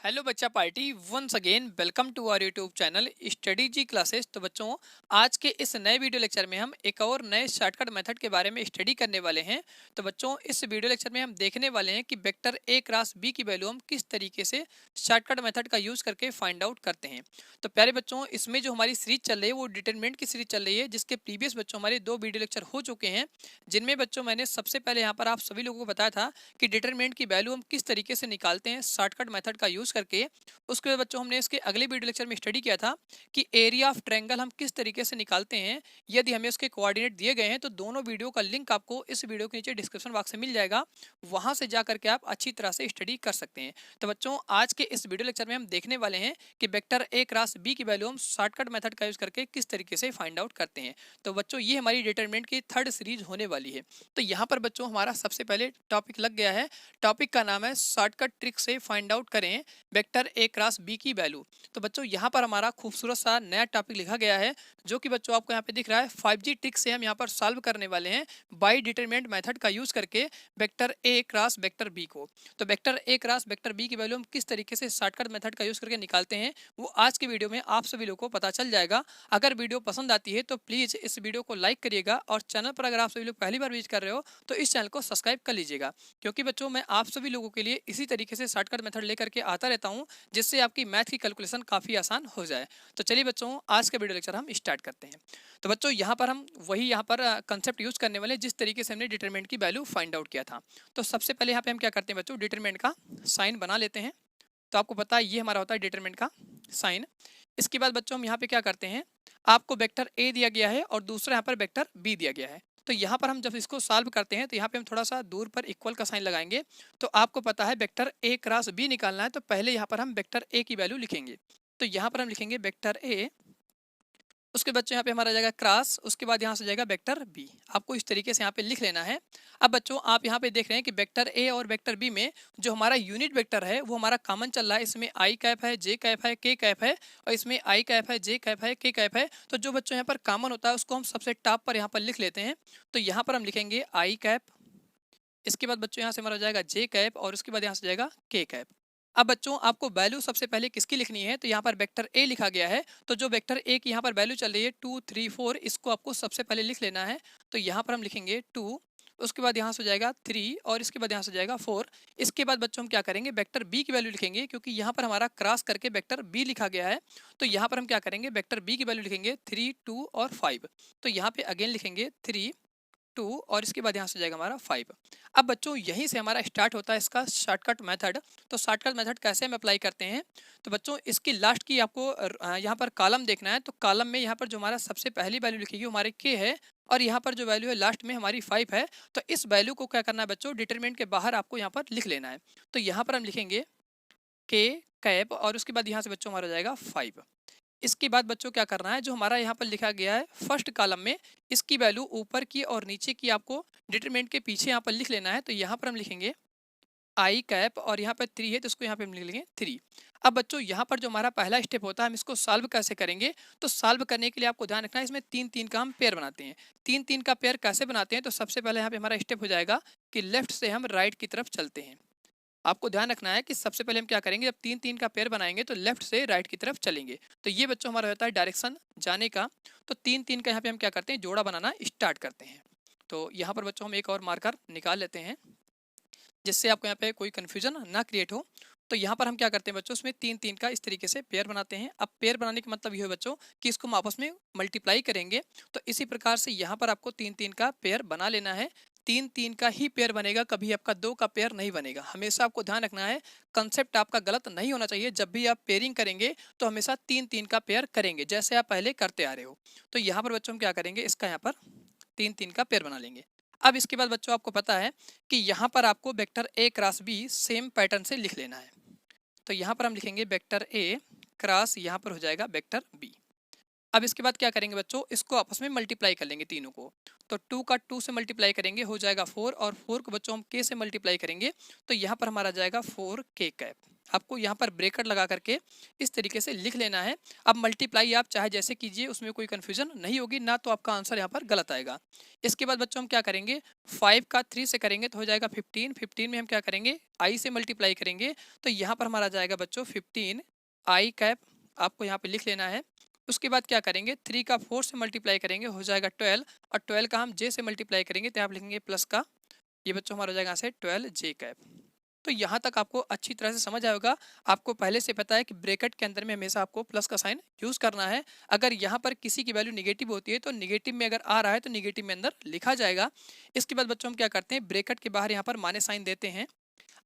Hello बच्चा party once again welcome to our YouTube channel study ji classes. तो बच्चों, आज के इस नए वीडियो लेक्चर में हम एक और नए शॉर्टकट मेथड के बारे में स्टडी करने वाले हैं। तो बच्चों, इस वीडियो लेक्चर में हम देखने वाले हैं कि वेक्टर ए क्रॉस बी की वैल्यू हम किस तरीके से शॉर्टकट मेथड का यूज करके फाइंड आउट करते हैं। तो प्यारे बच्चों, इसमें जो हमारी सीरीज चल रही है वो डिटरमिनेंट की सीरीज चल रही है, जिसके प्रीवियस बच्चों हमारे 2 वीडियो लेक्चर हो चुके हैं, जिनमें बच्चों मैंने सबसे पहले यहाँ पर आप सभी लोगों को बताया था कि डिटरमिनेंट की वैल्यू हम किस तरीके से निकालते हैं शॉर्टकट मेथड का यूज करके। उसके बाद बच्चों हमने इसके अगले वीडियो लेक्चर में स्टडी किया था कि एरिया ऑफ ट्रायंगल हम किस तरीके से निकालते हैं यदि हमें उसके कोऑर्डिनेट दिए गए हैं। तो दोनों वीडियो का लिंक आपको इस वीडियो के नीचे डिस्क्रिप्शन बॉक्स में मिल जाएगा, वहां से जा करके आप अच्छी तरह से स्टडी कर सकते हैं। तो बच्चों, आज के इस वीडियो लेक्चर में हम देखने वाले हैं कि वेक्टर ए क्रॉस बी की वैल्यू हम शॉर्टकट मेथड का यूज करके किस तरीके से फाइंड आउट करते हैं। तो बच्चों, ये हमारी डिटरमिनेंट की थर्ड सीरीज होने वाली है। तो यहाँ पर बच्चों हमारा सबसे पहले टॉपिक लग गया है। टॉपिक का नाम है शॉर्टकट ट्रिक से फाइंड आउट करें वेक्टर ए क्रॉस बी की वैल्यू। तो बच्चों, यहाँ पर हमारा खूबसूरत सा नया टॉपिक लिखा गया है, जो कि बच्चों आपको यहाँ पे दिख रहा है। 5G ट्रिक से हम यहाँ पर सॉल्व करने वाले हैं बाय डिटरमिनेंट मेथड का यूज करके vector A cross vector B को। तो vector A cross vector B की वैल्यू हम किस तरीके से शॉर्टकट मेथड का यूज करके निकालते हैं, वो आज के वीडियो में आप सभी लोगों को पता चल जाएगा। अगर वीडियो पसंद आती है तो प्लीज इस वीडियो को लाइक करिएगा, और चैनल पर अगर आप सभी लोग पहली बार विजिट कर रहे हो तो इस चैनल को सब्सक्राइब कर लीजिएगा, क्योंकि बच्चों मैं आप सभी लोगों के लिए इसी तरीके से शॉर्टकट मेथड लेकर के आता रहता हूँ, जिससे आपकी मैथ की कैलकुलेशन काफ़ी आसान हो जाए। तो चलिए बच्चों, आज का वीडियो लेक्चर हम स्टार्ट करते हैं। तो बच्चों, यहाँ पर हम वही यहाँ पर कंसेप्ट यूज करने वाले हैं जिस तरीके से हमने डिटरमिनेंट की वैल्यू फाइंड आउट किया था। तो सबसे पहले यहाँ पे हम क्या करते हैं बच्चों, डिटरमिनेंट का साइन बना लेते हैं। तो आपको पता है ये हमारा होता है डिटरमिनेंट का साइन। इसके बाद बच्चों हम यहाँ पे क्या करते हैं, आपको वेक्टर ए दिया गया है और दूसरा यहाँ पर वेक्टर बी दिया गया है। तो यहाँ पर हम जब इसको सॉल्व करते हैं तो यहाँ पे हम थोड़ा सा दूर पर इक्वल का साइन लगाएंगे। तो आपको पता है वेक्टर ए क्रॉस बी निकालना है, तो पहले यहाँ पर हम वेक्टर ए की वैल्यू लिखेंगे। तो यहाँ पर हम लिखेंगे वेक्टर ए, उसके बच्चों यहाँ पे हमारा जाएगा क्रॉस, उसके बाद यहाँ से जाएगा वेक्टर बी। आपको इस तरीके से यहाँ पे लिख लेना है। अब बच्चों, आप यहाँ पे देख रहे हैं कि वेक्टर ए और वेक्टर बी में जो हमारा यूनिट वेक्टर है वो हमारा कॉमन चल रहा है। इसमें आई कैप है, जे कैप है, के कैप है, और इसमें आई कैप है, जे कैप है, के कैप है। तो जो बच्चों यहाँ पर कॉमन होता है उसको हम सबसे टॉप पर यहाँ पर लिख लेते हैं। तो यहाँ पर हम लिखेंगे आई कैप, इसके बाद बच्चों यहाँ से हमारा हो जाएगा जे कैप, और उसके बाद यहाँ से जाएगा के कैप। अब बच्चों, आपको वैल्यू सबसे पहले किसकी लिखनी है, तो यहाँ पर वेक्टर ए लिखा गया है। तो जो वेक्टर ए की यहाँ पर वैल्यू चल रही है 2 3 4, इसको आपको सबसे पहले लिख लेना है। तो यहाँ पर हम लिखेंगे 2, उसके बाद यहाँ से हो जाएगा 3, और इसके बाद यहाँ से जाएगा 4। इसके बाद बच्चों हम क्या करेंगे, वेक्टर बी की वैल्यू लिखेंगे, क्योंकि यहाँ पर हमारा क्रॉस करके वेक्टर बी लिखा गया है। तो यहाँ पर हम क्या करेंगे, वेक्टर बी की वैल्यू लिखेंगे 3 2 और 5। तो यहाँ पे अगेन लिखेंगे 3 2, और इसके बाद यहाँ से जाएगा हमारा 5। अब बच्चों, यहीं से हमारा स्टार्ट होता है इसका शॉर्टकट मेथड। तो शॉर्टकट मेथड कैसे हम अप्लाई करते हैं, तो बच्चों इसकी लास्ट की आपको यहाँ पर कॉलम देखना है। तो कॉलम में यहाँ पर जो हमारा सबसे पहली वैल्यू लिखी है हमारे के है, और यहाँ पर जो वैल्यू है लास्ट में हमारी 5 है। तो इस वैल्यू को क्या करना है बच्चों, डिटरमिनेंट के बाहर आपको यहाँ पर लिख लेना है। तो यहाँ पर हम लिखेंगे के कैप, और उसके बाद यहाँ से बच्चों हमारा जाएगा 5। इसके बाद बच्चों क्या करना है, जो हमारा यहाँ पर लिखा गया है फर्स्ट कॉलम में, इसकी वैल्यू ऊपर की और नीचे की आपको डिटरमिनेंट के पीछे यहाँ पर लिख लेना है। तो यहाँ पर हम लिखेंगे आई कैप, और यहाँ पर 3 है तो इसको यहाँ पे हम लिख लेंगे 3। अब बच्चों, यहाँ पर जो हमारा पहला स्टेप होता है हम इसको सॉल्व कैसे करेंगे, तो सॉल्व करने के लिए आपको ध्यान रखना है इसमें 3 3 का हम पेयर बनाते हैं। 3 3 का पेयर कैसे बनाते हैं, तो सबसे पहले यहाँ पे हमारा स्टेप हो जाएगा कि लेफ्ट से हम राइट की तरफ चलते हैं। आपको ध्यान रखना है कि सबसे पहले हम क्या करेंगे, जब 3 3 का पेयर बनाएंगे तो लेफ्ट से राइट की तरफ चलेंगे। तो ये बच्चों हमारा होता है डायरेक्शन जाने का। तो 3 3 का यहाँ पे हम क्या करते हैं, जोड़ा बनाना स्टार्ट करते हैं। तो यहाँ पर बच्चों हम एक और मार्कर निकाल लेते हैं, जिससे आपको यहाँ पे कोई कन्फ्यूजन ना क्रिएट हो। तो यहाँ पर हम क्या करते हैं बच्चों, उसमें 3 3 का इस तरीके से पेयर बनाते हैं। अब पेयर बनाने का मतलब ये है बच्चों कि इसको हम आपस में मल्टीप्लाई करेंगे। तो इसी प्रकार से यहाँ पर आपको 3 3 का पेयर बना लेना है। 3 3 का ही पेयर बनेगा, कभी आपका 2 का पेयर नहीं बनेगा। हमेशा आपको ध्यान रखना है, कंसेप्ट आपका गलत नहीं होना चाहिए। जब भी आप पेयरिंग करेंगे तो हमेशा 3 3 का पेयर करेंगे, जैसे आप पहले करते आ रहे हो। तो यहाँ पर बच्चों हम क्या करेंगे, इसका यहाँ पर 3 3 का पेयर बना लेंगे। अब इसके बाद बच्चों आपको पता है कि यहाँ पर आपको vector A cross B same pattern से लिख लेना है। तो यहाँ पर हम लिखेंगे वेक्टर ए क्रॉस, यहाँ पर हो जाएगा वेक्टर बी। अब इसके बाद क्या करेंगे बच्चों, इसको आपस में मल्टीप्लाई कर लेंगे तीनों को। तो 2 का 2 से मल्टीप्लाई करेंगे हो जाएगा 4, और 4 को बच्चों हम के से मल्टीप्लाई करेंगे तो यहाँ पर हमारा जाएगा 4 के कैप। आपको यहाँ पर ब्रेकेट लगा करके इस तरीके से लिख लेना है। अब मल्टीप्लाई आप चाहे जैसे कीजिए, उसमें कोई कन्फ्यूजन नहीं होगी, ना तो आपका आंसर यहाँ पर गलत आएगा। इसके बाद बच्चों हम क्या करेंगे, 5 का 3 से करेंगे तो हो जाएगा 15। 15 में हम क्या करेंगे, आई से मल्टीप्लाई करेंगे, तो यहाँ पर हमारा जाएगा बच्चों 15 आई कैप, आपको यहाँ पे लिख लेना है। उसके बाद क्या करेंगे, 3 का 4 से मल्टीप्लाई करेंगे, हो जाएगा 12, और 12 का हम जे से मल्टीप्लाई करेंगे तो यहाँ पे लिखेंगे प्लस का, ये बच्चों हमारा हो जाएगा यहाँ से 12 जे कैप। तो यहाँ तक आपको अच्छी तरह से समझ आएगा। आपको पहले से पता है कि ब्रैकेट के अंदर में हमेशा आपको प्लस का साइन यूज करना है। अगर यहाँ पर किसी की वैल्यू निगेटिव होती है तो निगेटिव में अगर आ रहा है तो निगेटिव में अंदर लिखा जाएगा। इसके बाद बच्चों हम क्या करते हैं, ब्रैकेट के बाहर यहाँ पर माइनस साइन देते हैं।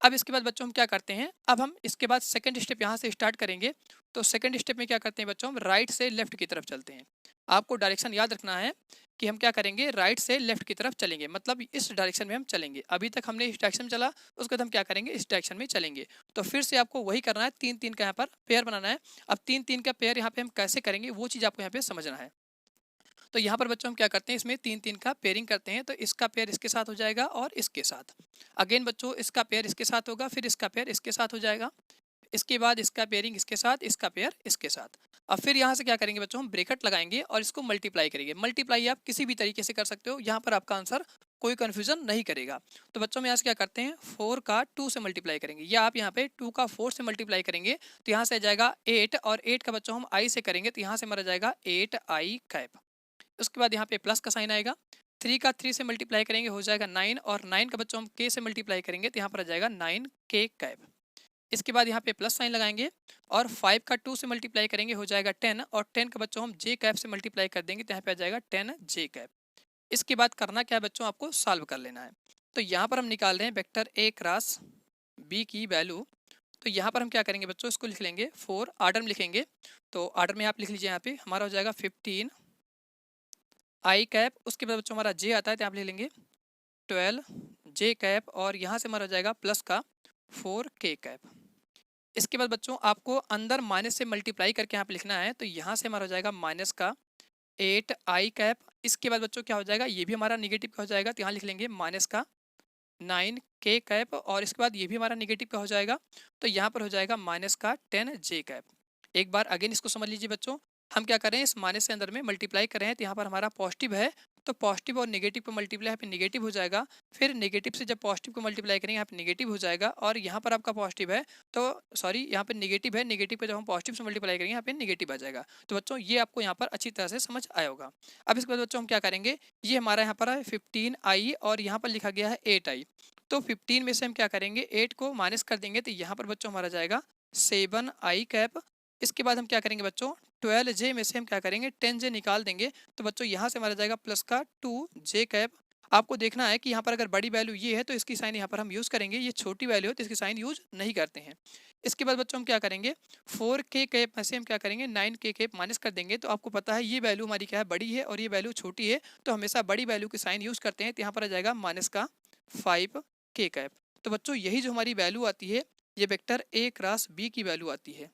अब इसके बाद बच्चों हम क्या करते हैं, अब हम इसके बाद सेकंड स्टेप यहाँ से स्टार्ट करेंगे। तो सेकंड स्टेप में क्या करते हैं बच्चों, हम राइट से लेफ्ट की तरफ चलते हैं। आपको डायरेक्शन याद रखना है कि हम क्या करेंगे, राइट से लेफ्ट की तरफ चलेंगे, मतलब इस डायरेक्शन में हम चलेंगे। अभी तक हमने इस डायरेक्शन में चला, उसके बाद हम क्या करेंगे, इस डायरेक्शन में चलेंगे। तो फिर से आपको वही करना है, 3 3 का यहाँ पर पेयर बनाना है। अब 3 3 का पेयर यहाँ पे हम कैसे करेंगे वो चीज़ आपको यहाँ पे समझना है। तो यहाँ पर बच्चों हम क्या करते हैं, इसमें 3 3 का पेयरिंग करते हैं। तो इसका पेयर इसके साथ हो जाएगा और इसके साथ, अगेन बच्चों इसका पेयर इसके साथ होगा, फिर इसका पेयर इसके साथ हो जाएगा, इसके बाद इसका पेयरिंग इसके साथ, इसका पेयर इसके साथ। अब फिर यहाँ से क्या करेंगे बच्चों, हम ब्रैकेट लगाएंगे और इसको मल्टीप्लाई करेंगे। मल्टीप्लाई आप किसी भी तरीके से कर सकते हो, यहाँ पर आपका आंसर कोई कंफ्यूजन नहीं करेगा। तो बच्चों में यहाँ से क्या करते हैं, 4 का 2 से मल्टीप्लाई करेंगे, या आप यहाँ पे 2 का 4 से मल्टीप्लाई करेंगे तो यहाँ से आ जाएगा 8, और 8 का बच्चों हम आई से करेंगे तो यहाँ से हमारा जाएगा 8 आई कैप। उसके बाद यहाँ पे प्लस का साइन आएगा, 3 का 3 से मल्टीप्लाई करेंगे हो जाएगा 9, और 9 का बच्चों हम के से मल्टीप्लाई करेंगे तो यहाँ पर आ जाएगा 9 के कैप। इसके बाद यहाँ पे प्लस साइन लगाएंगे और 5 का 2 से मल्टीप्लाई करेंगे हो जाएगा 10, और 10 का बच्चों हम जे कैप से मल्टीप्लाई कर देंगे तो यहाँ पे आ जाएगा 10 जे कैप। इसके बाद करना क्या है बच्चों, आपको सॉल्व कर लेना है। तो यहाँ पर हम निकाल रहे हैं वेक्टर ए क्रॉस बी की वैल्यू। तो यहाँ पर हम क्या करेंगे बच्चों, इसको लिख लेंगे 4, आर्डर में लिखेंगे। तो आर्डर में आप लिख लीजिए, यहाँ पे हमारा हो जाएगा 15 आई कैप। उसके बाद बच्चों हमारा जे आता है तो आप लिख लेंगे 12 जे कैप, और यहाँ से हमारा हो जाएगा प्लस का 4 के कैप। इसके बाद बच्चों आपको अंदर माइनस से मल्टीप्लाई करके यहाँ पे लिखना है। तो यहाँ से हमारा हो जाएगा माइनस का 8 आई कैप। इसके बाद बच्चों क्या हो जाएगा, ये भी हमारा निगेटिव का हो जाएगा तो यहाँ लिख लेंगे माइनस का 9 के कैप, और इसके बाद ये भी हमारा निगेटिव का हो जाएगा तो यहाँ पर हो जाएगा माइनस का 10 जे कैप। एक बार अगेन इसको समझ लीजिए बच्चों, हम क्या करें, इस माइनस से अंदर में मल्टीप्लाई कर रहे हैं तो यहाँ पर हमारा पॉजिटिव है, तो पॉजिटिव और नेगेटिव को मल्टीप्लाई यहाँ पे नेगेटिव हो जाएगा। फिर नेगेटिव से जब पॉजिटिव को मल्टीप्लाई करेंगे यहाँ पे नेगेटिव हो जाएगा, और यहाँ पर आपका पॉजिटिव है तो सॉरी यहाँ पे नेगेटिव है, नेगेटिव को जब हम पॉजिटिव से मल्टीप्लाई करेंगे यहाँ पे नेगेटिव आ जाएगा। तो बच्चों ये आपको यहाँ पर अच्छी तरह से समझ आया होगा। अब इसके बाद बच्चों हम क्या करेंगे, ये हमारा यहाँ पर है 15 आई और यहाँ पर लिखा गया है 8 आई। तो 15 में से हम क्या करेंगे, 8 को माइनस कर देंगे तो यहाँ पर बच्चों हमारा जाएगा 7 आई कैप। इसके बाद हम क्या करेंगे बच्चों, 12 जे में से हम क्या करेंगे 10 जे निकाल देंगे तो बच्चों यहाँ से हमारा जाएगा प्लस का 2 जे कैप। आपको देखना है कि यहाँ पर अगर बड़ी वैल्यू ये है तो इसकी साइन यहाँ पर हम यूज़ करेंगे, ये छोटी वैल्यू है तो इसकी साइन यूज नहीं करते हैं। इसके बाद बच्चों हम क्या करेंगे, 4 के कैप में से हम क्या करेंगे 9 के कैप माइनस कर देंगे। तो आपको पता है ये वैल्यू हमारी क्या है, बड़ी है, और ये वैल्यू छोटी है, तो हमेशा बड़ी वैल्यू की साइन यूज़ करते हैं। तो यहाँ पर आ जाएगा माइनस का 5 के कैप। तो बच्चों यही जो हमारी वैल्यू आती है ये वेक्टर ए क्रॉस बी की वैल्यू आती है।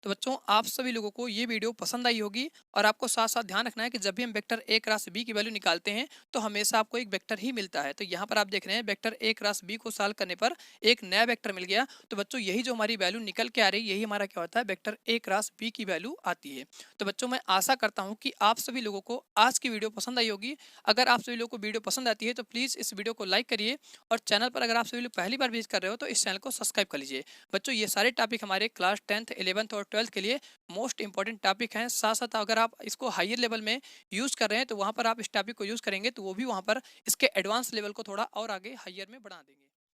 तो बच्चों आप सभी लोगों को ये वीडियो पसंद आई होगी, और आपको साथ साथ ध्यान रखना है कि जब भी हम वेक्टर ए क्रॉस बी की वैल्यू निकालते हैं तो हमेशा आपको एक वेक्टर ही मिलता है। तो यहाँ पर आप देख रहे हैं वेक्टर ए क्रॉस बी को सॉल्व करने पर एक नया वेक्टर मिल गया। तो बच्चों यही जो हमारी वैल्यू निकल के आ रही है यही हमारा क्या होता है, वेक्टर ए क्रॉस बी की वैल्यू आती है। तो बच्चों मैं आशा करता हूँ कि आप सभी लोगों को आज की वीडियो पसंद आई होगी। अगर आप सभी लोगों को वीडियो पसंद आती है तो प्लीज़ इस वीडियो को लाइक करिए, और चैनल पर अगर आप सभी लोग पहली बार विजिट कर रहे हो तो इस चैनल को सब्सक्राइब कर लीजिए। बच्चों ये सारे टॉपिक हमारे क्लास 10th 11th और 12th के लिए मोस्ट इंपॉर्टेंट टॉपिक हैं। साथ साथ अगर आप इसको हायर लेवल में यूज़ कर रहे हैं तो वहाँ पर आप इस टॉपिक को यूज़ करेंगे तो वो भी वहाँ पर इसके एडवांस लेवल को थोड़ा और आगे हायर में बढ़ा देंगे।